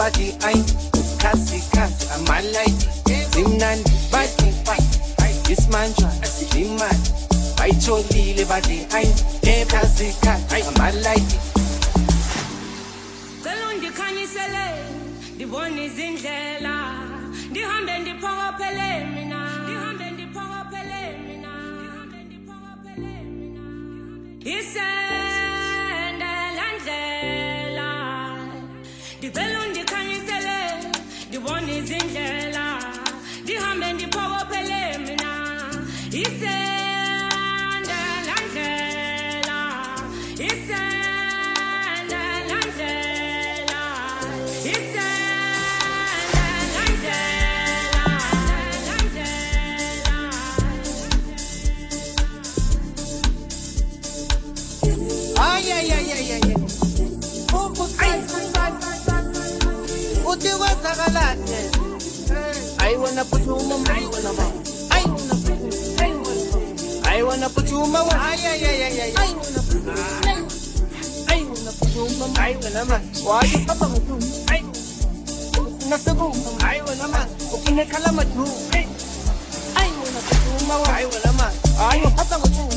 body ay kasi amalay zimnandi body this man asidimani bayitholile body ay kasi amalay Khanyisele ndibona izindlela ndihambe ndiphokophele mina isendela ndlela ndicela undikhanyisele ndibona izindlela ndihambe ndiphokophele mina isendela ndlela I wanna put you on my I wanna put you on my I wanna put you on my why you papa mtu nasabu I wanna man ukine kala mtu I wanna put you on my I wanna man I wanna papa mtu